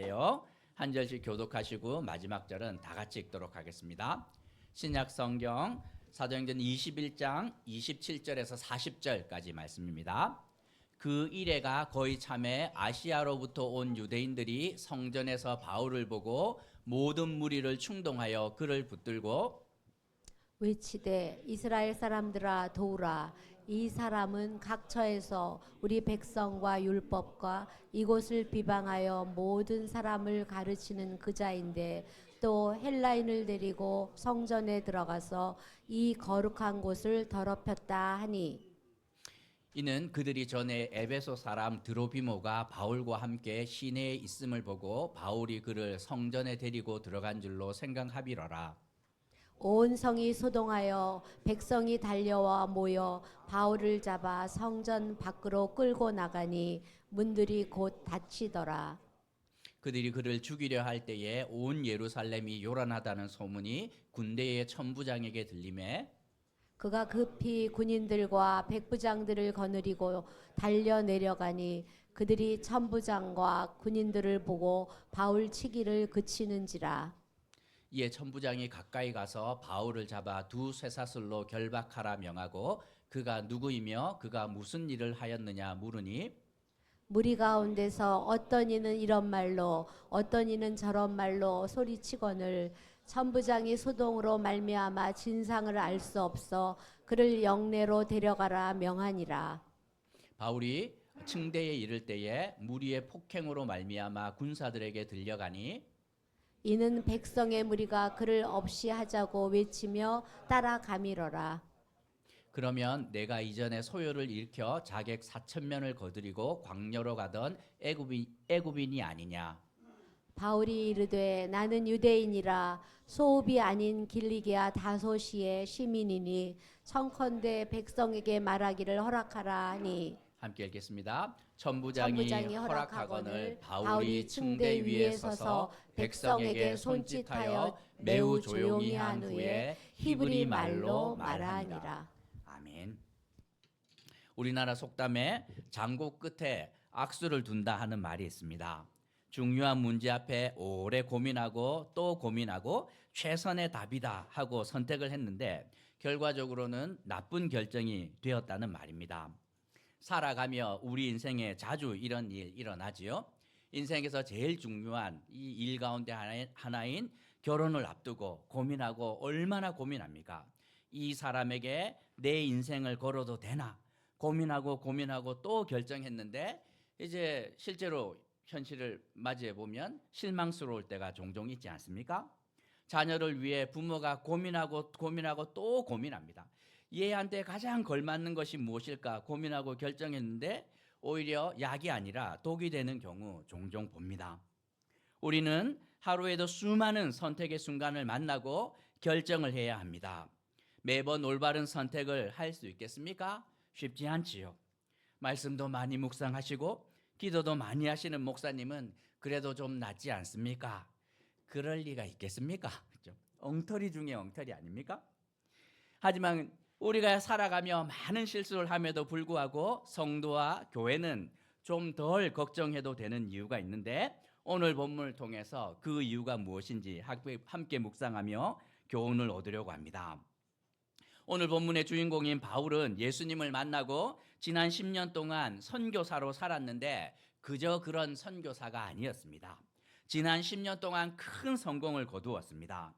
있는데요. 한 절씩 교독하시고 마지막 절은 다 같이 읽도록 하겠습니다. 신약 성경 사도행전 21장 27절에서 40절까지 말씀입니다. 그 이래가 거의 참에 아시아로부터 온 유대인들이 성전에서 바울을 보고 모든 무리를 충동하여 그를 붙들고 외치되 이스라엘 사람들아 도우라. 이 사람은 각처에서 우리 백성과 율법과 이곳을 비방하여 모든 사람을 가르치는 그자인데 또 헬라인을 데리고 성전에 들어가서 이 거룩한 곳을 더럽혔다 하니 이는 그들이 전에 에베소 사람 드로비모가 바울과 함께 시내에 있음을 보고 바울이 그를 성전에 데리고 들어간 줄로 생각하비러라. 온 성이 소동하여 백성이 달려와 모여 바울을 잡아 성전 밖으로 끌고 나가니 문들이 곧 닫히더라. 그들이 그를 죽이려 할 때에 온 예루살렘이 요란하다는 소문이 군대의 천부장에게 들리매 그가 급히 군인들과 백부장들을 거느리고 달려 내려가니 그들이 천부장과 군인들을 보고 바울 치기를 그치는지라. 이에 천부장이 가까이 가서 바울을 잡아 두 쇠사슬로 결박하라 명하고 그가 누구이며 그가 무슨 일을 하였느냐 물으니 무리 가운데서 어떤 이는 이런 말로 어떤 이는 저런 말로 소리치거늘 천부장이 소동으로 말미암아 진상을 알 수 없어 그를 영내로 데려가라 명하니라. 바울이 층대에 이를 때에 무리의 폭행으로 말미암아 군사들에게 들려가니 이는 백성의 무리가 그를 없이 하자고 외치며 따라가미러라. 그러면 내가 이전에 소요를 일으켜 자객 4,000명을 거두리고 광야로 가던 애굽인이 아니냐. 바울이 이르되 나는 유대인이라 소읍이 아닌 길리기아 다소시의 시민이니 청컨대 백성에게 말하기를 허락하라 하니 함께 읽겠습니다. 천부장이 허락하거늘 바울이 층대 위에 서서 백성에게 손짓하여 매우 조용히 한 후에 히브리 말로 말하니라. 아멘. 우리나라 속담에 장고 끝에 악수를 둔다 하는 말이 있습니다. 중요한 문제 앞에 오래 고민하고 또 고민하고 최선의 답이다 하고 선택을 했는데 결과적으로는 나쁜 결정이 되었다는 말입니다. 살아가며 우리 인생에 자주 이런 일 일어나지요. 인생에서 제일 중요한 이 일 가운데 하나인 결혼을 앞두고 고민하고 얼마나 고민합니까? 이 사람에게 내 인생을 걸어도 되나? 고민하고 또 결정했는데 이제 실제로 현실을 맞이해 보면 실망스러울 때가 종종 있지 않습니까? 자녀를 위해 부모가 고민하고 또 고민합니다. 얘한테 가장 걸맞는 것이 무엇일까 고민하고 결정했는데 오히려 약이 아니라 독이 되는 경우 종종 봅니다. 우리는 하루에도 수많은 선택의 순간을 만나고 결정을 해야 합니다. 매번 올바른 선택을 할 수 있겠습니까? 쉽지 않지요. 말씀도 많이 묵상하시고 기도도 많이 하시는 목사님은 그래도 좀 낫지 않습니까? 그럴 리가 있겠습니까? 엉터리 중에 엉터리 아닙니까? 하지만 우리가 살아가며 많은 실수를 함에도 불구하고 성도와 교회는 좀 덜 걱정해도 되는 이유가 있는데 오늘 본문을 통해서 그 이유가 무엇인지 함께 묵상하며 교훈을 얻으려고 합니다. 오늘 본문의 주인공인 바울은 예수님을 만나고 지난 10년 동안 선교사로 살았는데 그저 그런 선교사가 아니었습니다. 지난 10년 동안 큰 성공을 거두었습니다.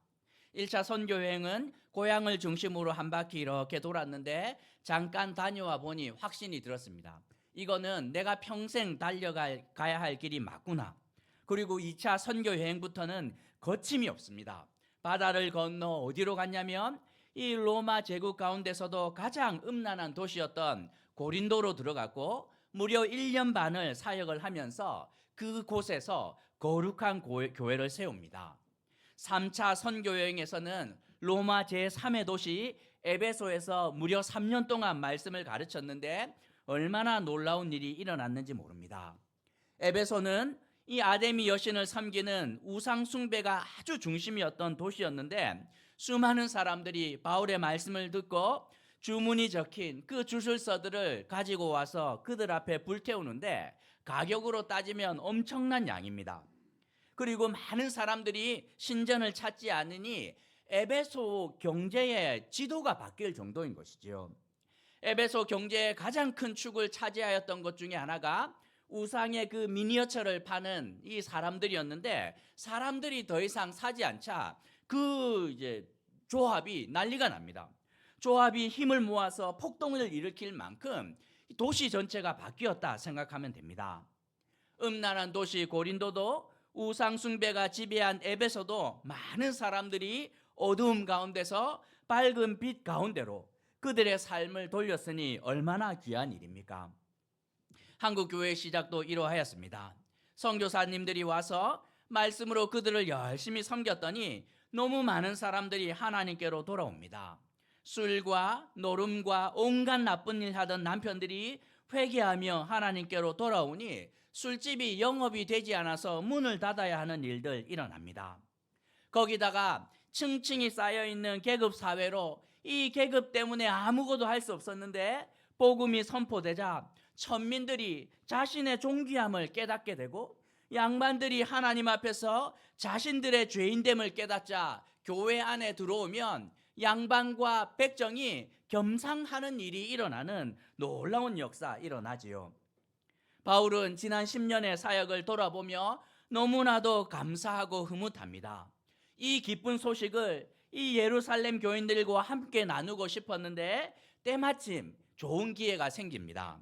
1차 선교 여행은 고향을 중심으로 한 바퀴 이렇게 돌았는데 잠깐 다녀와 보니 확신이 들었습니다. 이거는 내가 평생 달려가야 할 길이 맞구나. 그리고 2차 선교 여행부터는 거침이 없습니다. 바다를 건너 어디로 갔냐면 이 로마 제국 가운데서도 가장 음란한 도시였던 고린도로 들어갔고 무려 1년 반을 사역을 하면서 그곳에서 거룩한 교회를 세웁니다. 3차 선교 여행에서는 로마 제3의 도시 에베소에서 무려 3년 동안 말씀을 가르쳤는데 얼마나 놀라운 일이 일어났는지 모릅니다. 에베소는 이 아데미 여신을 섬기는 우상 숭배가 아주 중심이었던 도시였는데 수많은 사람들이 바울의 말씀을 듣고 주문이 적힌 그 주술서들을 가지고 와서 그들 앞에 불태우는데 가격으로 따지면 엄청난 양입니다. 그리고 많은 사람들이 신전을 찾지 않으니 에베소 경제의 지도가 바뀔 정도인 것이죠. 에베소 경제의 가장 큰 축을 차지하였던 것 중에 하나가 우상의 그 미니어처를 파는 이 사람들이었는데, 사람들이 더 이상 사지 않자 그 조합이 난리가 납니다. 조합이 힘을 모아서 폭동을 일으킬 만큼 도시 전체가 바뀌었다 생각하면 됩니다. 음란한 도시 고린도도 우상 숭배가 지배한 에베소도 많은 사람들이 어두움 가운데서 밝은 빛 가운데로 그들의 삶을 돌렸으니 얼마나 귀한 일입니까? 한국 교회의 시작도 이러하였습니다. 선교사님들이 와서 말씀으로 그들을 열심히 섬겼더니 너무 많은 사람들이 하나님께로 돌아옵니다. 술과 노름과 온갖 나쁜 일 하던 남편들이 회개하며 하나님께로 돌아오니 술집이 영업이 되지 않아서 문을 닫아야 하는 일들 일어납니다. 거기다가 층층이 쌓여있는 계급 사회로 이 계급 때문에 아무것도 할 수 없었는데 복음이 선포되자 천민들이 자신의 존귀함을 깨닫게 되고, 양반들이 하나님 앞에서 자신들의 죄인됨을 깨닫자 교회 안에 들어오면 양반과 백정이 겸상하는 일이 일어나는 놀라운 역사 일어나지요. 바울은 지난 10년의 사역을 돌아보며 너무나도 감사하고 흐뭇합니다. 이 기쁜 소식을 이 예루살렘 교인들과 함께 나누고 싶었는데 때마침 좋은 기회가 생깁니다.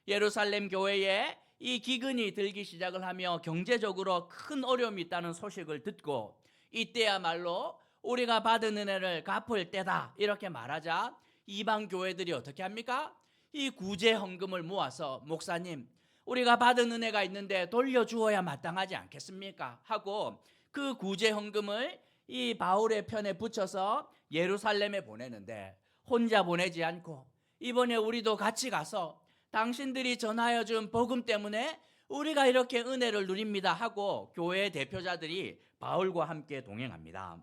예루살렘 교회에 이 기근이 들기 시작을 하며 경제적으로 큰 어려움이 있다는 소식을 듣고, 이때야말로 우리가 받은 은혜를 갚을 때다 이렇게 말하자 이방 교회들이 어떻게 합니까? 이 구제 헌금을 모아서 목사님, 우리가 받은 은혜가 있는데 돌려주어야 마땅하지 않겠습니까? 하고 그 구제 헌금을 이 바울의 편에 붙여서 예루살렘에 보내는데, 혼자 보내지 않고 이번에 우리도 같이 가서 당신들이 전하여 준 복음 때문에 우리가 이렇게 은혜를 누립니다 하고 교회의 대표자들이 바울과 함께 동행합니다.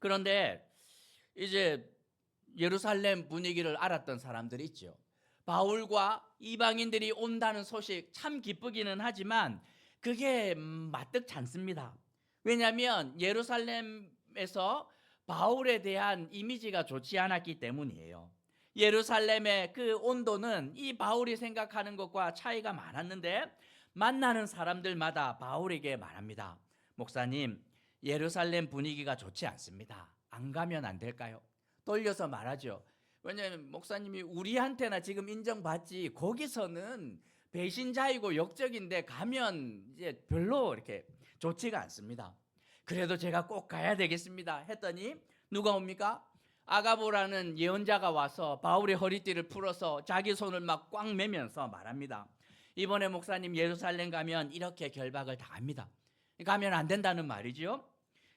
그런데 이제 예루살렘 분위기를 알았던 사람들이 있죠. 바울과 이방인들이 온다는 소식 참 기쁘기는 하지만 그게 마뜩지 않습니다. 왜냐하면 예루살렘에서 바울에 대한 이미지가 좋지 않았기 때문이에요. 예루살렘의 그 온도는 이 바울이 생각하는 것과 차이가 많았는데, 만나는 사람들마다 바울에게 말합니다. 목사님, 예루살렘 분위기가 좋지 않습니다. 안 가면 안 될까요? 돌려서 말하죠. 왜냐하면 목사님이 우리한테나 지금 인정받지 거기서는 배신자이고 역적인데 가면 이제 별로 이렇게 좋지가 않습니다. 그래도 제가 꼭 가야 되겠습니다 했더니 누가 옵니까? 아가보라는 예언자가 와서 바울의 허리띠를 풀어서 자기 손을 막 꽉 매면서 말합니다. 이번에 목사님 예루살렘 가면 이렇게 결박을 당합니다. 가면 안 된다는 말이죠.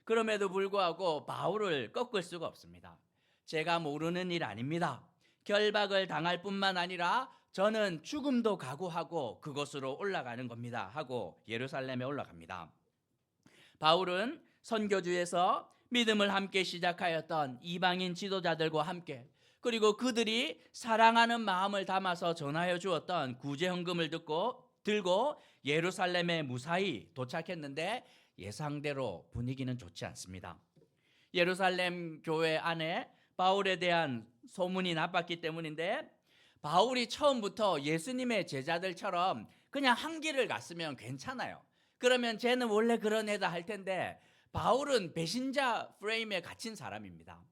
그럼에도 불구하고 바울을 꺾을 수가 없습니다. 제가 모르는 일 아닙니다. 결박을 당할 뿐만 아니라 저는 죽음도 각오하고 그곳으로 올라가는 겁니다 하고 예루살렘에 올라갑니다. 바울은 선교주에서 믿음을 함께 시작하였던 이방인 지도자들과 함께, 그리고 그들이 사랑하는 마음을 담아서 전하여 주었던 구제헌금을 들고 예루살렘에 무사히 도착했는데 예상대로 분위기는 좋지 않습니다. 예루살렘 교회 안에 바울에 대한 소문이 나빴기 때문인데, 바울이 처음부터 예수님의 제자들처럼 그냥 한 길을 갔으면 괜찮아요. 그러면 쟤는 원래 그런 애다 할 텐데, 바울은 배신자 프레임에 갇힌 사람입니다.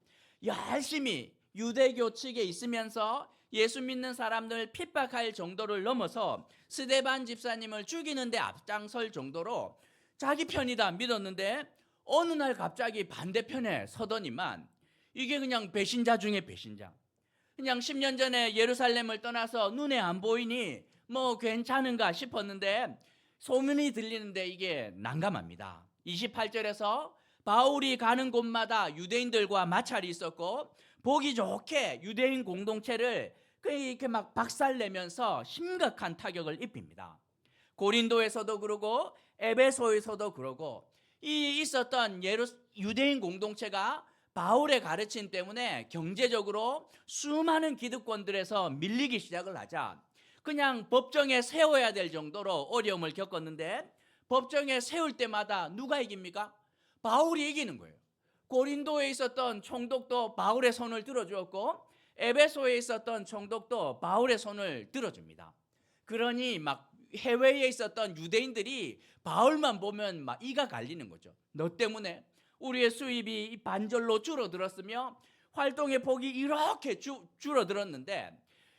열심히 유대교 측에 있으면서 예수 믿는 사람들 핍박할 정도를 넘어서 스데반 집사님을 죽이는데 앞장설 정도로 자기 편이다 믿었는데, 어느 날 갑자기 반대편에 서더니만 이게 그냥 배신자 중에 배신자. 그냥 10년 전에 예루살렘을 떠나서 눈에 안 보이니 뭐 괜찮은가 싶었는데 소문이 들리는데 이게 난감합니다. 28절에서 바울이 가는 곳마다 유대인들과 마찰이 있었고, 보기 좋게 유대인 공동체를 이렇게 막 박살내면서 심각한 타격을 입힙니다. 고린도에서도 그러고 에베소에서도 그러고, 이 있었던 유대인 공동체가 바울의 가르침 때문에 경제적으로 수많은 기득권들에서 밀리기 시작을 하자 그냥 법정에 세워야 될 정도로 어려움을 겪었는데, 법정에 세울 때마다 누가 이깁니까? 바울이 이기는 거예요. 고린도에 있었던 총독도 바울의 손을 들어주었고 에베소에 있었던 총독도 바울의 손을 들어줍니다. 그러니 막 해외에 있었던 유대인들이 바울만 보면 막 이가 갈리는 거죠. 너 때문에 우리의 수입이 반절로 줄어들었으며 활동의 폭이 이렇게 줄어들었는데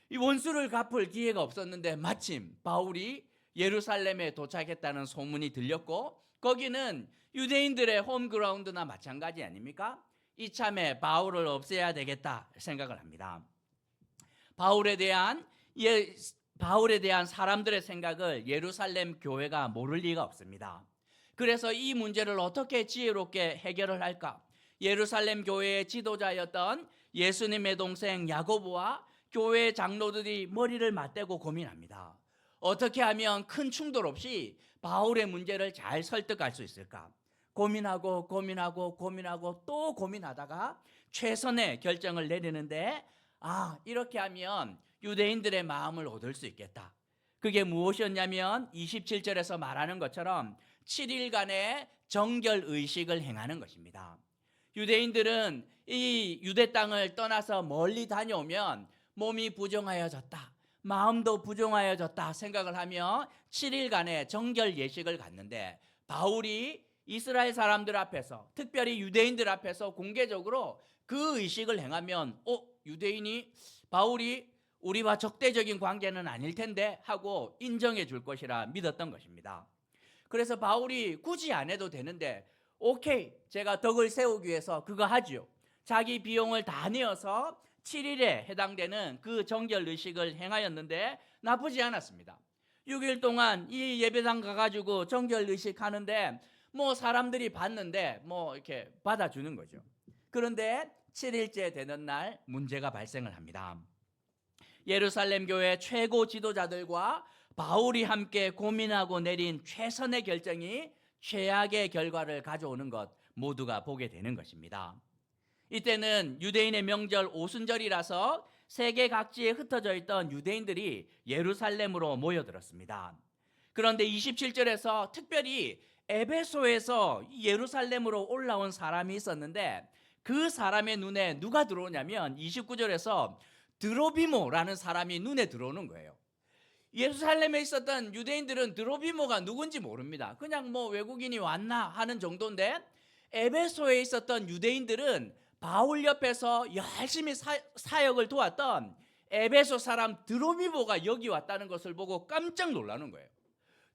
이 원수를 갚을 기회가 없었는데 마침 바울이 예루살렘에 도착했다는 소문이 들렸고 거기는 유대인들의 홈그라운드나 마찬가지 아닙니까? 이참에 바울을 없애야 되겠다 생각을 합니다. 바울에 대한 사람들의 생각을 예루살렘 교회가 모를 리가 없습니다. 그래서 이 문제를 어떻게 지혜롭게 해결을 할까? 예루살렘 교회의 지도자였던 예수님의 동생 야고보와 교회 장로들이 머리를 맞대고 고민합니다. 어떻게 하면 큰 충돌 없이 바울의 문제를 잘 설득할 수 있을까? 고민하고 또 고민하다가 최선의 결정을 내리는데 이렇게 하면 유대인들의 마음을 얻을 수 있겠다. 그게 무엇이었냐면 27절에서 말하는 것처럼 7일간의 정결 의식을 행하는 것입니다. 유대인들은 이 유대 땅을 떠나서 멀리 다녀오면 몸이 부정하여졌다, 마음도 부정하여졌다 생각을 하며 7일간의 정결 예식을 갖는데 바울이 이스라엘 사람들 앞에서 특별히 유대인들 앞에서 공개적으로 그 의식을 행하면 유대인이 바울이 우리와 적대적인 관계는 아닐 텐데 하고 인정해 줄 것이라 믿었던 것입니다. 그래서 바울이 굳이 안 해도 되는데 오케이, 제가 덕을 세우기 위해서 그거 하지요. 자기 비용을 다 내어서 7일에 해당되는 그 정결 의식을 행하였는데 나쁘지 않았습니다. 6일 동안 이 예배당 가가지고 정결 의식 하는데 사람들이 봤는데 이렇게 받아주는 거죠. 그런데 7일째 되는 날 문제가 발생을 합니다. 예루살렘 교회 최고 지도자들과 바울이 함께 고민하고 내린 최선의 결정이 최악의 결과를 가져오는 것 모두가 보게 되는 것입니다. 이때는 유대인의 명절 오순절이라서 세계 각지에 흩어져 있던 유대인들이 예루살렘으로 모여들었습니다. 그런데 27절에서 특별히 에베소에서 예루살렘으로 올라온 사람이 있었는데 그 사람의 눈에 누가 들어오냐면 29절에서 드로비모라는 사람이 눈에 들어오는 거예요. 예루살렘에 있었던 유대인들은 드로비모가 누군지 모릅니다. 그냥 외국인이 왔나 하는 정도인데 에베소에 있었던 유대인들은 바울 옆에서 열심히 사역을 도왔던 에베소 사람 드로비모가 여기 왔다는 것을 보고 깜짝 놀라는 거예요.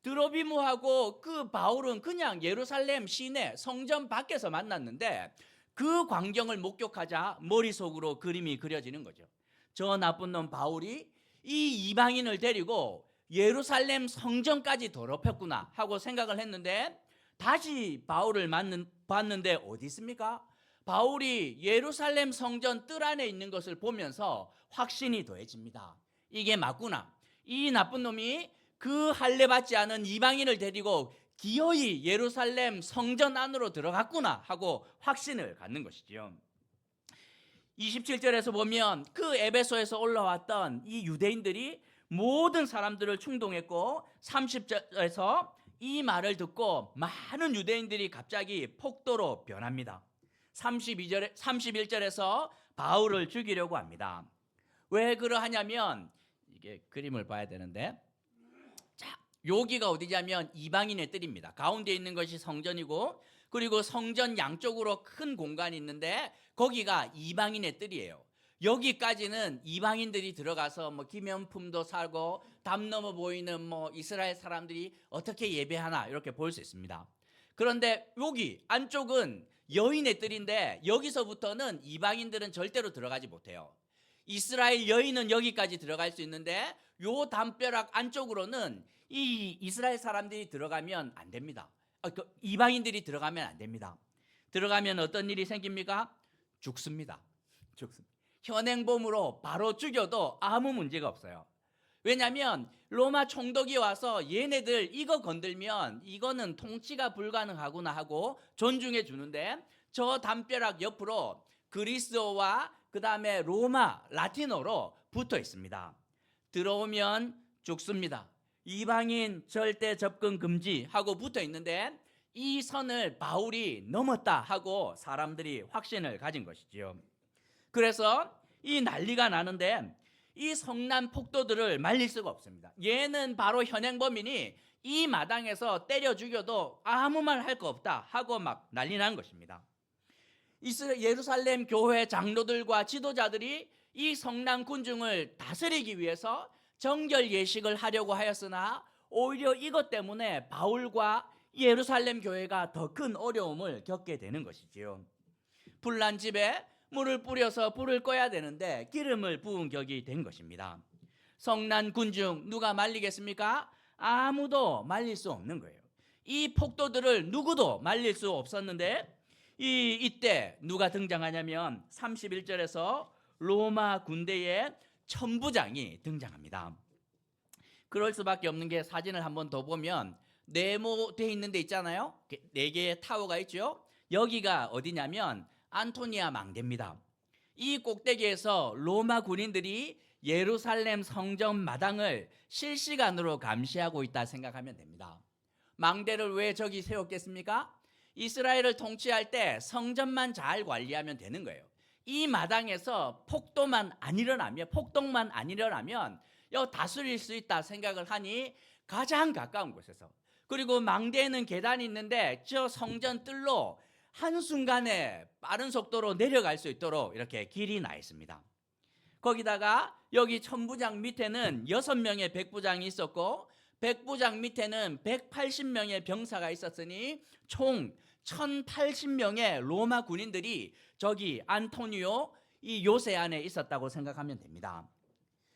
드로비모하고 그 바울은 그냥 예루살렘 시내 성전 밖에서 만났는데 그 광경을 목격하자 머릿속으로 그림이 그려지는 거죠. 저 나쁜 놈 바울이 이 이방인을 데리고 예루살렘 성전까지 더럽혔구나 하고 생각을 했는데 다시 바울을 봤는데 어디 있습니까? 바울이 예루살렘 성전 뜰 안에 있는 것을 보면서 확신이 더해집니다. 이게 맞구나. 이 나쁜 놈이 그 할례 받지 않은 이방인을 데리고 기어이 예루살렘 성전 안으로 들어갔구나 하고 확신을 갖는 것이죠. 27절에서 보면 그 에베소에서 올라왔던 이 유대인들이 모든 사람들을 충동했고 30절에서 이 말을 듣고 많은 유대인들이 갑자기 폭도로 변합니다. 31절에서 바울을 죽이려고 합니다. 왜 그러하냐면 이게 그림을 봐야 되는데 여기가 어디냐면 이방인의 뜰입니다. 가운데 있는 것이 성전이고 그리고 성전 양쪽으로 큰 공간이 있는데 거기가 이방인의 뜰이에요. 여기까지는 이방인들이 들어가서 기념품도 사고 담 넘어 보이는 이스라엘 사람들이 어떻게 예배하나 이렇게 볼 수 있습니다. 그런데 여기 안쪽은 여인의 뜰인데 여기서부터는 이방인들은 절대로 들어가지 못해요. 이스라엘 여인은 여기까지 들어갈 수 있는데 요 담벼락 안쪽으로는 이 이스라엘 사람들이 들어가면 안 됩니다. 이방인들이 들어가면 안 됩니다. 들어가면 어떤 일이 생깁니까? 죽습니다. 현행범으로 바로 죽여도 아무 문제가 없어요. 왜냐하면 로마 총독이 와서 얘네들 이거 건들면 이거는 통치가 불가능하구나 하고 존중해 주는데 저 담벼락 옆으로 그리스어와 그 다음에 로마 라틴어로 붙어 있습니다. 들어오면 죽습니다. 이방인 절대 접근 금지 하고 붙어 있는데 이 선을 바울이 넘었다 하고 사람들이 확신을 가진 것이지요. 그래서 이 난리가 나는데 이 성난 폭도들을 말릴 수가 없습니다. 얘는 바로 현행범이니 이 마당에서 때려 죽여도 아무 말 할 거 없다 하고 막 난리 난 것입니다. 예루살렘 교회 장로들과 지도자들이 이 성난 군중을 다스리기 위해서 정결 예식을 하려고 하였으나 오히려 이것 때문에 바울과 예루살렘 교회가 더 큰 어려움을 겪게 되는 것이지요. 불난 집에 물을 뿌려서 불을 꺼야 되는데 기름을 부은 격이 된 것입니다. 성난 군중 누가 말리겠습니까? 아무도 말릴 수 없는 거예요. 이 폭도들을 누구도 말릴 수 없었는데 이때 누가 등장하냐면 31절에서 로마 군대의 천부장이 등장합니다. 그럴 수밖에 없는 게 사진을 한번 더 보면 네모되어 있는 데 있잖아요. 4개의 타워가 있죠. 여기가 어디냐면 안토니아 망대입니다. 이 꼭대기에서 로마 군인들이 예루살렘 성전 마당을 실시간으로 감시하고 있다 생각하면 됩니다. 망대를 왜 저기 세웠겠습니까? 이스라엘을 통치할 때 성전만 잘 관리하면 되는 거예요. 이 마당에서 폭동만 안 일어나면 다스릴 수 있다 생각을 하니 가장 가까운 곳에서, 그리고 망대에는 계단이 있는데 저 성전 뜰로 한순간에 빠른 속도로 내려갈 수 있도록 이렇게 길이 나 있습니다. 거기다가 여기 천부장 밑에는 6명의 백부장이 있었고 백부장 밑에는 180명의 병사가 있었으니 총 1080명의 로마 군인들이 저기 안토니오 이 요새 안에 있었다고 생각하면 됩니다.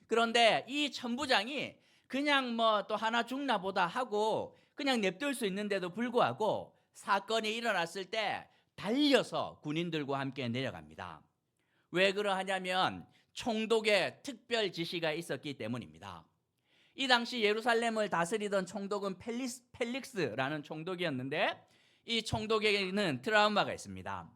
그런데 이 천부장이 그냥 뭐 또 하나 죽나 보다 하고 그냥 냅둘 수 있는데도 불구하고 사건이 일어났을 때 달려서 군인들과 함께 내려갑니다. 왜 그러하냐면 총독의 특별 지시가 있었기 때문입니다. 이 당시 예루살렘을 다스리던 총독은 펠릭스라는 총독이었는데 이 총독에게는 트라우마가 있습니다.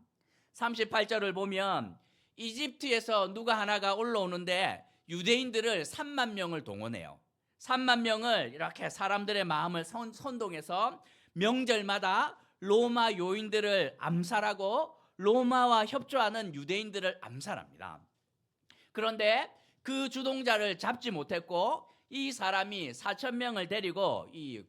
38절을 보면 이집트에서 누가 하나가 올라오는데 유대인들을 3만 명을 동원해요. 3만 명을 이렇게 사람들의 마음을 선동해서 명절마다 로마 요인들을 암살하고 로마와 협조하는 유대인들을 암살합니다. 그런데 그 주동자를 잡지 못했고 이 사람이 4,000명을 데리고 이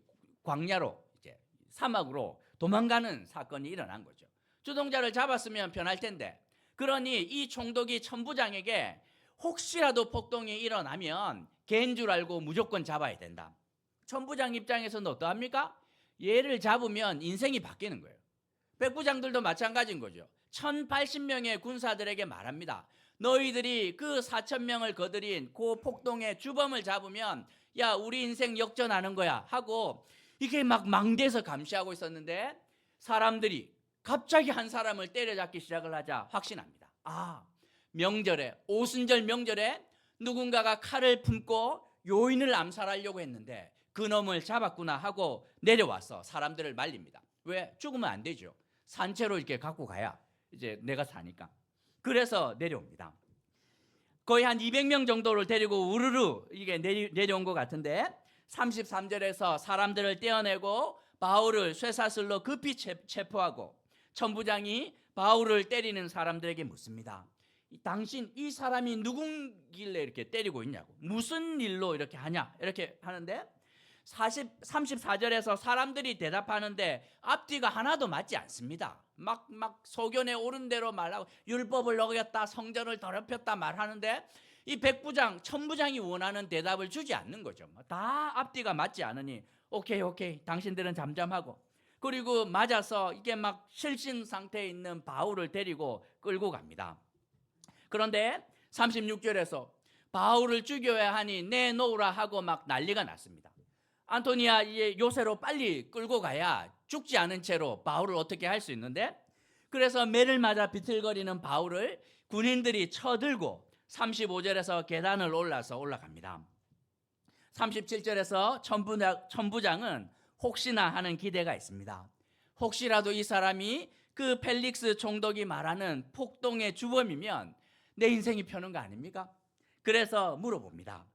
광야로 이제 사막으로 도망가는 사건이 일어난 거죠. 주동자를 잡았으면 편할 텐데, 그러니 이 총독이 천부장에게 혹시라도 폭동이 일어나면 걔인 줄 알고 무조건 잡아야 된다. 천부장 입장에서는 어떠합니까? 얘를 잡으면 인생이 바뀌는 거예요. 백부장들도 마찬가지인 거죠. 1080명의 군사들에게 말합니다. 너희들이 그 4,000명을 거느린 그 폭동의 주범을 잡으면 야 우리 인생 역전하는 거야 하고 이게 막 망대에서 감시하고 있었는데 사람들이 갑자기 한 사람을 때려잡기 시작을 하자 확신합니다. 명절에, 오순절 명절에 누군가가 칼을 품고 요인을 암살하려고 했는데 그놈을 잡았구나 하고 내려와서 사람들을 말립니다. 왜? 죽으면 안 되죠. 산채로 이렇게 갖고 가야 이제 내가 사니까. 그래서 내려옵니다. 거의 한 200명 정도를 데리고 우르르 이게 내려온 것 같은데 33절에서 사람들을 떼어내고 바울을 쇠사슬로 급히 체포하고 천부장이 바울을 때리는 사람들에게 묻습니다. 당신 이 사람이 누군길래 이렇게 때리고 있냐고, 무슨 일로 이렇게 하냐 이렇게 하는데 34절에서 사람들이 대답하는데 앞뒤가 하나도 맞지 않습니다. 막 소견에 오른 대로 말하고 율법을 어겼다, 성전을 더럽혔다 말하는데 이 백부장, 천부장이 원하는 대답을 주지 않는 거죠. 다 앞뒤가 맞지 않으니 오케이 당신들은 잠잠하고, 그리고 맞아서 이게 막 실신 상태에 있는 바울을 데리고 끌고 갑니다. 그런데 36절에서 바울을 죽여야 하니 내놓으라 하고 막 난리가 났습니다. 안토니아 요새로 빨리 끌고 가야 죽지 않은 채로 바울을 어떻게 할 수 있는데, 그래서 매를 맞아 비틀거리는 바울을 군인들이 쳐들고 35절에서 계단을 올라갑니다. 37절에서 천부장은 혹시나 하는 기대가 있습니다. 혹시라도 이 사람이 그 펠릭스 총독이 말하는 폭동의 주범이면 내 인생이 펴는 거 아닙니까? 그래서 물어봅니다.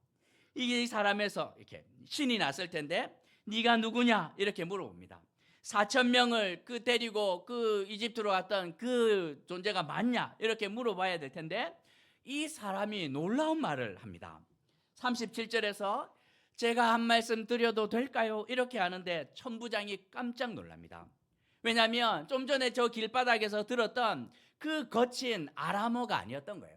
이 사람에서 이렇게 신이 났을 텐데 네가 누구냐 이렇게 물어봅니다. 4,000명을 데리고 그 이집트로 왔던 그 존재가 맞냐 이렇게 물어봐야 될 텐데 이 사람이 놀라운 말을 합니다. 37절에서 제가 한 말씀 드려도 될까요? 이렇게 하는데 천부장이 깜짝 놀랍니다. 왜냐하면 좀 전에 저 길바닥에서 들었던 그 거친 아람어가 아니었던 거예요.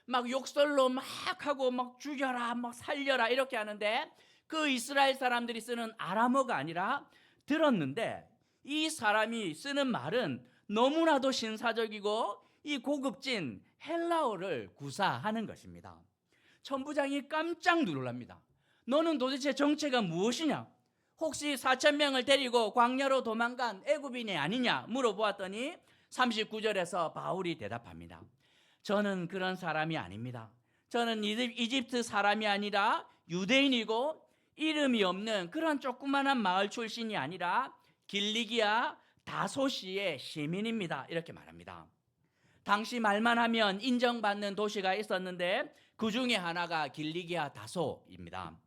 막 욕설로 막 하고 막 죽여라 막 살려라 이렇게 하는데 그 이스라엘 사람들이 쓰는 아람어가 아니라 들었는데 이 사람이 쓰는 말은 너무나도 신사적이고 이 고급진 헬라어를 구사하는 것입니다. 천부장이 깜짝 놀랍니다. 너는 도대체 정체가 무엇이냐? 혹시 4,000명을 데리고 광야로 도망간 애굽인이 아니냐 물어보았더니 39절에서 바울이 대답합니다. 저는 그런 사람이 아닙니다. 저는 이집트 사람이 아니라 유대인이고 이름이 없는 그런 조그만한 마을 출신이 아니라 길리기아 다소시의 시민입니다. 이렇게 말합니다. 당시 말만 하면 인정받는 도시가 있었는데 그 중에 하나가 길리기아 다소입니다.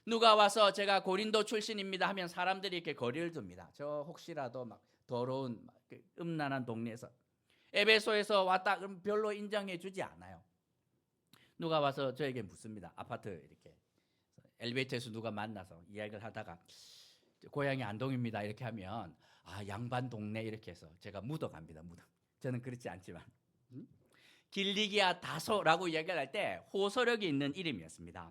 누가 와서 제가 고린도 출신입니다 하면 사람들이 이렇게 거리를 둡니다. 저 혹시라도 막 더러운 음란한 동네에서 에베소에서 왔다 그러면 별로 인정해 주지 않아요. 누가 와서 저에게 묻습니다. 아파트 이렇게 엘리베이터에서 누가 만나서 이야기를 하다가 고향이 안동입니다 이렇게 하면 양반 동네 이렇게 해서 제가 묻어갑니다. 저는 그렇지 않지만 길리기아 다소라고 이야기를 할 때 호소력이 있는 이름이었습니다.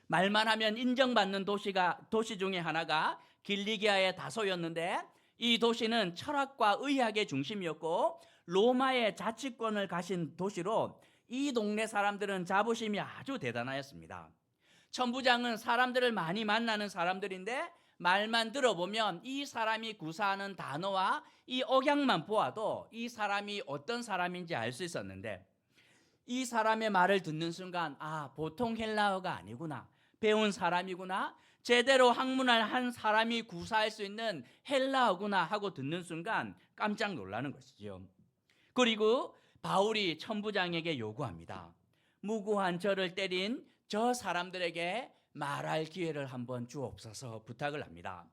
말만 하면 인정받는 도시 중에 하나가 길리기아의 다소였는데 이 도시는 철학과 의학의 중심이었고 로마의 자치권을 가진 도시로 이 동네 사람들은 자부심이 아주 대단하였습니다. 천부장은 사람들을 많이 만나는 사람들인데 말만 들어보면 이 사람이 구사하는 단어와 이 억양만 보아도 이 사람이 어떤 사람인지 알 수 있었는데 이 사람의 말을 듣는 순간 보통 헬라어가 아니구나, 배운 사람이구나, 제대로 학문을 한 사람이 구사할 수 있는 헬라어구나 하고 듣는 순간 깜짝 놀라는 것이죠. 그리고 바울이 천부장에게 요구합니다. 무고한 저를 때린 저 사람들에게 말할 기회를 한번 주옵소서 부탁을 합니다.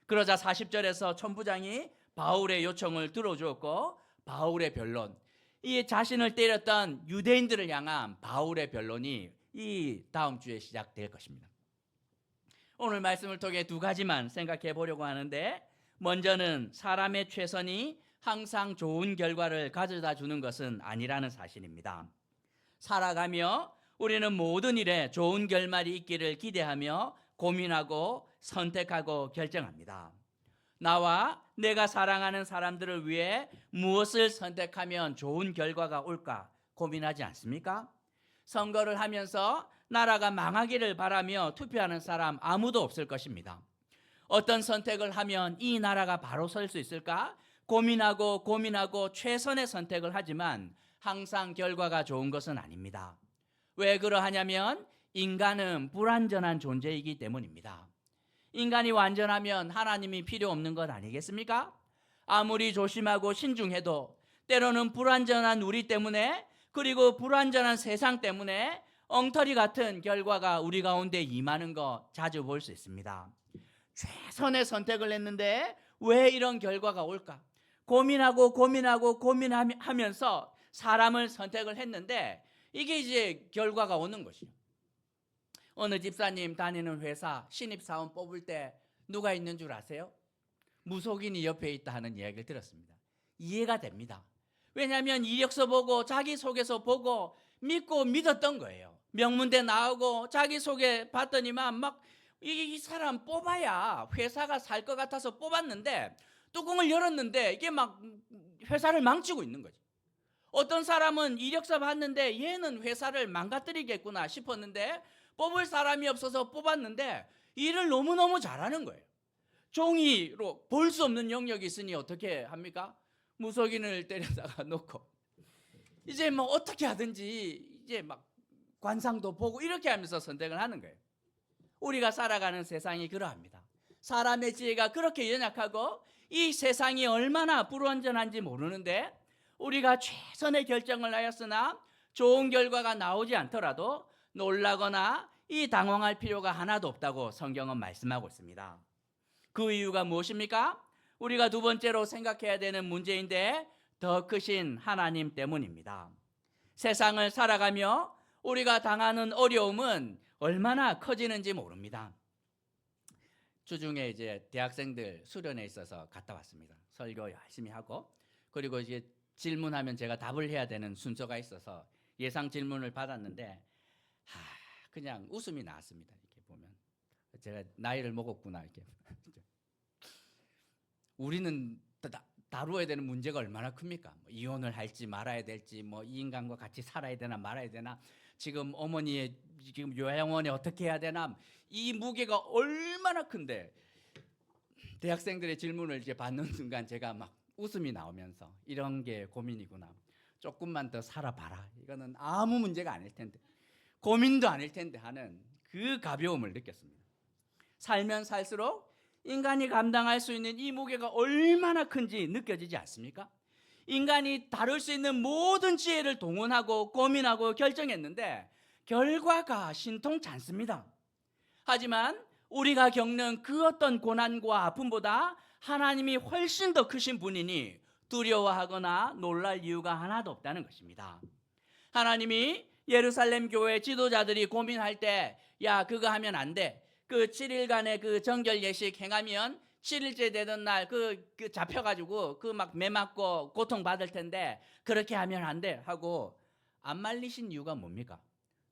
그러자 40절에서 천부장이 바울의 요청을 들어주었고 바울의 변론, 이 자신을 때렸던 유대인들을 향한 바울의 변론이 이 다음 주에 시작될 것입니다. 오늘 말씀을 통해 두 가지만 생각해 보려고 하는데, 먼저는 사람의 최선이 항상 좋은 결과를 가져다 주는 것은 아니라는 사실입니다. 살아가며 우리는 모든 일에 좋은 결말이 있기를 기대하며 고민하고 선택하고 결정합니다. 나와 내가 사랑하는 사람들을 위해 무엇을 선택하면 좋은 결과가 올까 고민하지 않습니까? 선거를 하면서 나라가 망하기를 바라며 투표하는 사람 아무도 없을 것입니다. 어떤 선택을 하면 이 나라가 바로 설 수 있을까 고민하고 최선의 선택을 하지만 항상 결과가 좋은 것은 아닙니다. 왜 그러하냐면 인간은 불완전한 존재이기 때문입니다. 인간이 완전하면 하나님이 필요 없는 것 아니겠습니까? 아무리 조심하고 신중해도 때로는 불완전한 우리 때문에, 그리고 불완전한 세상 때문에 엉터리 같은 결과가 우리 가운데 임하는 거 자주 볼 수 있습니다. 최선의 선택을 했는데 왜 이런 결과가 올까? 고민하면서 사람을 선택을 했는데 이게 이제 결과가 오는 것이요. 어느 집사님 다니는 회사 신입사원 뽑을 때 누가 있는 줄 아세요? 무속인이 옆에 있다 하는 이야기를 들었습니다. 이해가 됩니다. 왜냐하면 이력서 보고 자기소개서 보고 믿고 믿었던 거예요. 명문대 나오고 자기소개 봤더니만 막 이 사람 뽑아야 회사가 살 것 같아서 뽑았는데 뚜껑을 열었는데 이게 막 회사를 망치고 있는 거죠. 어떤 사람은 이력서 봤는데 얘는 회사를 망가뜨리겠구나 싶었는데 뽑을 사람이 없어서 뽑았는데 일을 너무너무 잘하는 거예요. 종이로 볼 수 없는 영역이 있으니 어떻게 합니까? 무속인을 때려다가 놓고 이제 뭐 어떻게 하든지 이제 막 관상도 보고 이렇게 하면서 선택을 하는 거예요. 우리가 살아가는 세상이 그러합니다. 사람의 지혜가 그렇게 연약하고 이 세상이 얼마나 불완전한지 모르는데 우리가 최선의 결정을 하였으나 좋은 결과가 나오지 않더라도 놀라거나 이 당황할 필요가 하나도 없다고 성경은 말씀하고 있습니다. 그 이유가 무엇입니까? 우리가 두 번째로 생각해야 되는 문제인데 더 크신 하나님 때문입니다. 세상을 살아가며 우리가 당하는 어려움은 얼마나 커지는지 모릅니다. 주중에 이제 대학생들 수련회 있어서 갔다 왔습니다. 설교 열심히 하고, 그리고 이제 질문하면 제가 답을 해야 되는 순서가 있어서 예상 질문을 받았는데 그냥 웃음이 나왔습니다. 이렇게 보면 제가 나이를 먹었구나 이렇게. 우리는 다루어야 되는 문제가 얼마나 큽니까? 뭐 이혼을 할지 말아야 될지, 뭐 이 인간과 같이 살아야 되나 말아야 되나, 지금 어머니의 지금 요양원에 어떻게 해야 되나, 이 무게가 얼마나 큰데 대학생들의 질문을 이제 받는 순간 제가 막 웃음이 나오면서 이런 게 고민이구나. 조금만 더 살아봐라. 이거는 아무 문제가 아닐 텐데, 고민도 아닐 텐데 하는 그 가벼움을 느꼈습니다. 살면 살수록 인간이 감당할 수 있는 이 무게가 얼마나 큰지 느껴지지 않습니까? 인간이 다룰 수 있는 모든 지혜를 동원하고 고민하고 결정했는데 결과가 신통치 않습니다. 하지만 우리가 겪는 그 어떤 고난과 아픔보다 하나님이 훨씬 더 크신 분이니 두려워하거나 놀랄 이유가 하나도 없다는 것입니다. 하나님이 예루살렘 교회 지도자들이 고민할 때, 야, 그거 하면 안 돼. 그 7일간의 그 정결 예식 행하면 7일째 되던 날 그 잡혀가지고 그 막 매 맞고 고통 받을 텐데 그렇게 하면 안 돼 하고 안 말리신 이유가 뭡니까?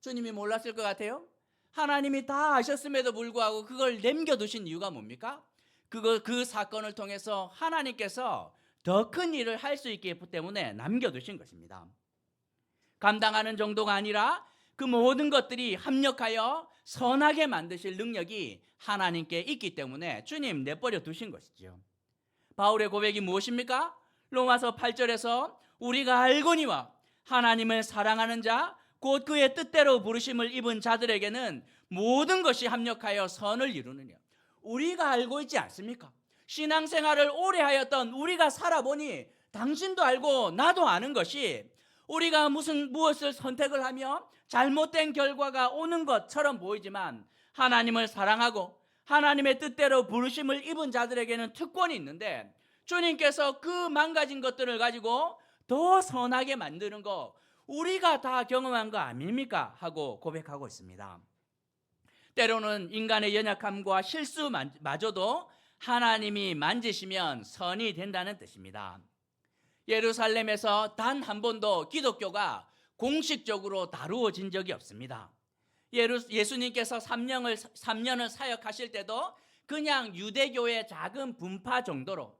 주님이 몰랐을 것 같아요? 하나님이 다 아셨음에도 불구하고 그걸 남겨두신 이유가 뭡니까? 그 사건을 통해서 하나님께서 더 큰 일을 할 수 있기 때문에 남겨두신 것입니다. 감당하는 정도가 아니라 그 모든 것들이 합력하여 선하게 만드실 능력이 하나님께 있기 때문에 주님 내버려 두신 것이죠. 바울의 고백이 무엇입니까? 로마서 8절에서 우리가 알거니와 하나님을 사랑하는 자 곧 그의 뜻대로 부르심을 입은 자들에게는 모든 것이 합력하여 선을 이루느냐. 우리가 알고 있지 않습니까? 신앙생활을 오래 하였던 우리가 살아보니 당신도 알고 나도 아는 것이 우리가 무엇을 선택을 하며 잘못된 결과가 오는 것처럼 보이지만 하나님을 사랑하고 하나님의 뜻대로 부르심을 입은 자들에게는 특권이 있는데 주님께서 그 망가진 것들을 가지고 더 선하게 만드는 거 우리가 다 경험한 거 아닙니까? 하고 고백하고 있습니다. 때로는 인간의 연약함과 실수마저도 하나님이 만지시면 선이 된다는 뜻입니다. 예루살렘에서 단 한 번도 기독교가 공식적으로 다루어진 적이 없습니다. 예수님께서 3년을 사역하실 때도 그냥 유대교의 작은 분파 정도로,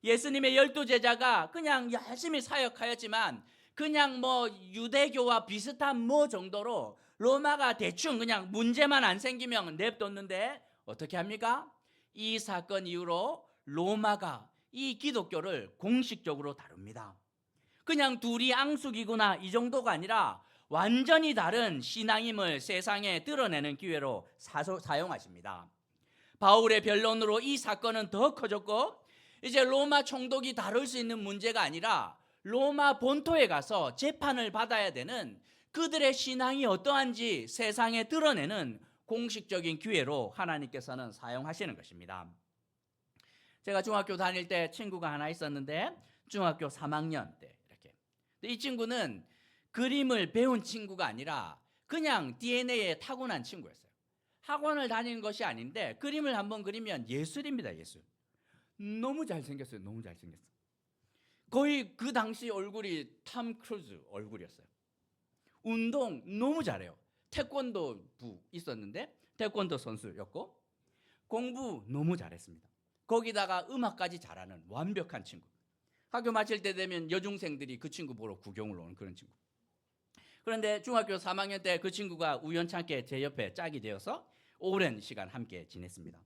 예수님의 12제자가 그냥 열심히 사역하였지만 그냥 뭐 유대교와 비슷한 뭐 정도로 로마가 대충 그냥 문제만 안 생기면 냅뒀는데 어떻게 합니까? 이 사건 이후로 로마가 이 기독교를 공식적으로 다룹니다. 그냥 둘이 앙숙이구나 이 정도가 아니라 완전히 다른 신앙임을 세상에 드러내는 기회로 사용하십니다. 바울의 변론으로 이 사건은 더 커졌고 이제 로마 총독이 다룰 수 있는 문제가 아니라 로마 본토에 가서 재판을 받아야 되는 그들의 신앙이 어떠한지 세상에 드러내는 공식적인 기회로 하나님께서는 사용하시는 것입니다. 제가 중학교 다닐 때 친구가 하나 있었는데 중학교 3학년 때 이렇게. 이 친구는 그림을 배운 친구가 아니라 그냥 DNA에 타고난 친구였어요. 학원을 다니는 것이 아닌데 그림을 한번 그리면 예술입니다. 예술. 너무 잘생겼어요. 너무 잘생겼어요. 거의 그 당시 얼굴이 톰 크루즈 얼굴이었어요. 운동 너무 잘해요. 태권도부 있었는데 태권도 선수였고 공부 너무 잘했습니다. 거기다가 음악까지 잘하는 완벽한 친구. 학교 마칠 때 되면 여중생들이 그 친구 보러 구경을 오는 그런 친구. 그런데 중학교 3학년 때 그 친구가 우연찮게 제 옆에 짝이 되어서 오랜 시간 함께 지냈습니다.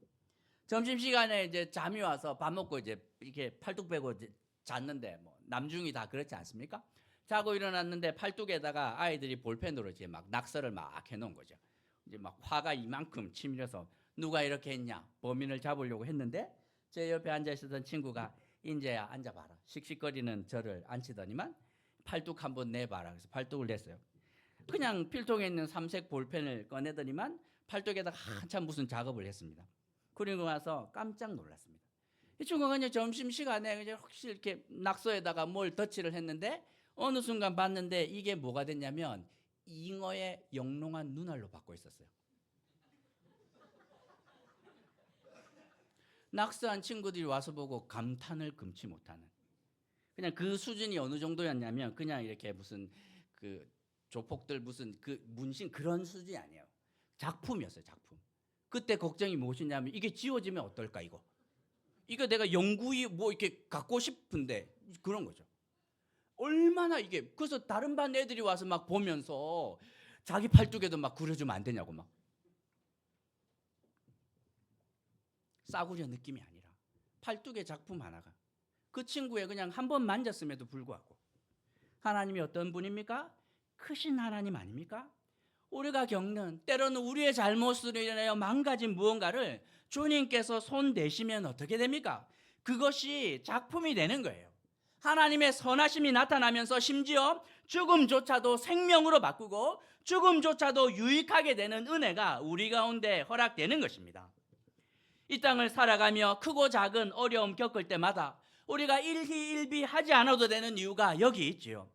점심시간에 이제 잠이 와서 밥 먹고 이제 이렇게 팔뚝 빼고 이제 잤는데 뭐 남중이 다 그렇지 않습니까? 자고 일어났는데 팔뚝에다가 아이들이 볼펜으로 이제 막 낙서를 막 해놓은 거죠. 이제 막 화가 이만큼 치밀어서 누가 이렇게 했냐 범인을 잡으려고 했는데 제 옆에 앉아 있었던 친구가 인재야 앉아봐라. 씩씩거리는 저를 앉히더니만 팔뚝 한번 내봐라. 그래서 팔뚝을 냈어요. 그냥 필통에 있는 삼색 볼펜을 꺼내더니만 팔뚝에다가 한참 무슨 작업을 했습니다. 그리고 나서 깜짝 놀랐습니다. 이 친구가 이제 점심시간에 이제 혹시 이렇게 낙서에다가 뭘 덧칠을 했는데 어느 순간 봤는데 이게 뭐가 됐냐면 잉어의 영롱한 눈알로 바꿔 있었어요. 낙서한 친구들이 와서 보고 감탄을 금치 못하는, 그냥 그 수준이 어느 정도였냐면 그냥 이렇게 무슨 그 조폭들 무슨 그 문신 그런 수준이 아니에요. 작품이었어요, 작품. 그때 걱정이 무엇이냐면 이게 지워지면 어떨까, 이거 내가 영구히 뭐 이렇게 갖고 싶은데 그런 거죠. 얼마나 이게, 그래서 다른 반 애들이 와서 막 보면서 자기 팔뚝에도 막 그려주면 안 되냐고 막 싸구려 느낌이 아니라 팔뚝의 작품 하나가 그 친구의 그냥 한 번 만졌음에도 불구하고 하나님이 어떤 분입니까? 크신 하나님 아닙니까? 우리가 겪는 때로는 우리의 잘못으로 인하여 망가진 무언가를 주님께서 손 대시면 어떻게 됩니까? 그것이 작품이 되는 거예요. 하나님의 선하심이 나타나면서 심지어 죽음조차도 생명으로 바꾸고 죽음조차도 유익하게 되는 은혜가 우리 가운데 허락되는 것입니다. 이 땅을 살아가며 크고 작은 어려움 겪을 때마다 우리가 일희일비하지 않아도 되는 이유가 여기 있지요.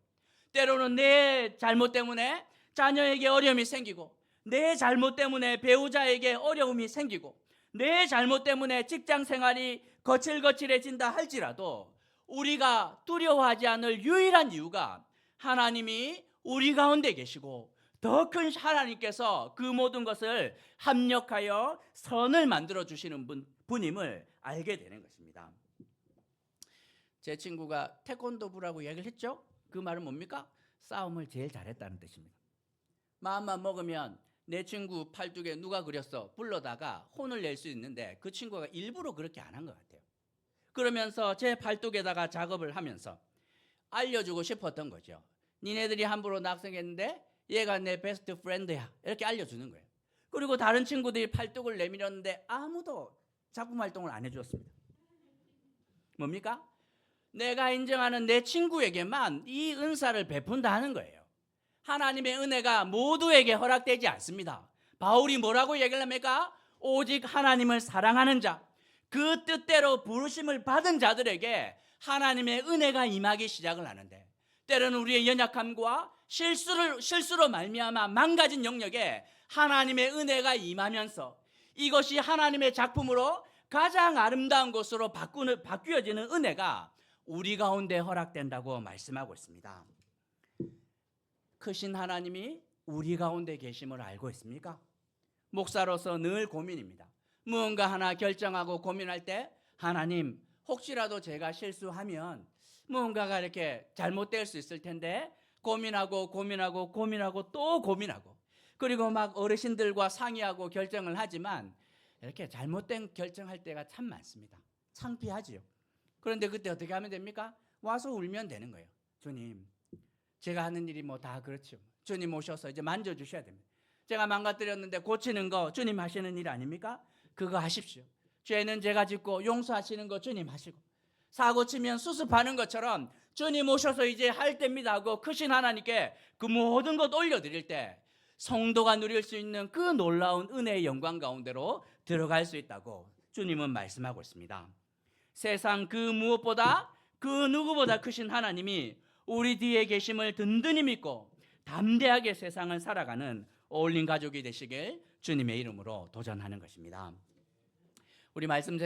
때로는 내 잘못 때문에 자녀에게 어려움이 생기고, 내 잘못 때문에 배우자에게 어려움이 생기고, 내 잘못 때문에 직장 생활이 거칠거칠해진다 할지라도 우리가 두려워하지 않을 유일한 이유가 하나님이 우리 가운데 계시고 더 큰 하나님께서 그 모든 것을 합력하여 선을 만들어 주시는 분임을 알게 되는 것입니다. 제 친구가 태권도부라고 얘기를 했죠. 그 말은 뭡니까? 싸움을 제일 잘했다는 뜻입니다. 마음만 먹으면 내 친구 팔뚝에 누가 그렸어 불러다가 혼을 낼 수 있는데 그 친구가 일부러 그렇게 안 한 것 같아요. 그러면서 제 팔뚝에다가 작업을 하면서 알려주고 싶었던 거죠. 니네들이 함부로 낙성했는데 얘가 내 베스트 프렌드야, 이렇게 알려주는 거예요. 그리고 다른 친구들이 팔뚝을 내밀었는데 아무도 작품 활동을 안 해주었습니다. 뭡니까? 내가 인정하는 내 친구에게만 이 은사를 베푼다는 거예요. 하나님의 은혜가 모두에게 허락되지 않습니다. 바울이 뭐라고 얘기를 합니까? 오직 하나님을 사랑하는 자, 그 뜻대로 부르심을 받은 자들에게 하나님의 은혜가 임하기 시작을 하는데, 때로는 우리의 연약함과 실수로 말미암아 망가진 영역에 하나님의 은혜가 임하면서 이것이 하나님의 작품으로 가장 아름다운 것으로 바뀌어지는 은혜가 우리 가운데 허락된다고 말씀하고 있습니다. 크신 하나님이 우리 가운데 계심을 알고 있습니까? 목사로서 늘 고민입니다. 무언가 하나 결정하고 고민할 때 하나님, 혹시라도 제가 실수하면 무언가가 이렇게 잘못될 수 있을 텐데 고민하고 또 고민하고, 그리고 막 어르신들과 상의하고 결정을 하지만 이렇게 잘못된 결정할 때가 참 많습니다. 창피하지요. 그런데 그때 어떻게 하면 됩니까? 와서 울면 되는 거예요. 주님, 제가 하는 일이 뭐 다 그렇죠. 주님 오셔서 이제 만져주셔야 됩니다. 제가 망가뜨렸는데 고치는 거 주님 하시는 일 아닙니까? 그거 하십시오. 죄는 제가 짓고 용서하시는 거 주님 하시고, 사고 치면 수습하는 것처럼 주님 오셔서 이제 할 때입니다 하고 크신 하나님께 그 모든 것 올려드릴 때 성도가 누릴 수 있는 그 놀라운 은혜의 영광 가운데로 들어갈 수 있다고 주님은 말씀하고 있습니다. 세상 그 무엇보다 그 누구보다 크신 하나님이 우리 뒤에 계심을 든든히 믿고 담대하게 세상을 살아가는 어울린 가족이 되시길 주님의 이름으로 도전하는 것입니다. 우리 말씀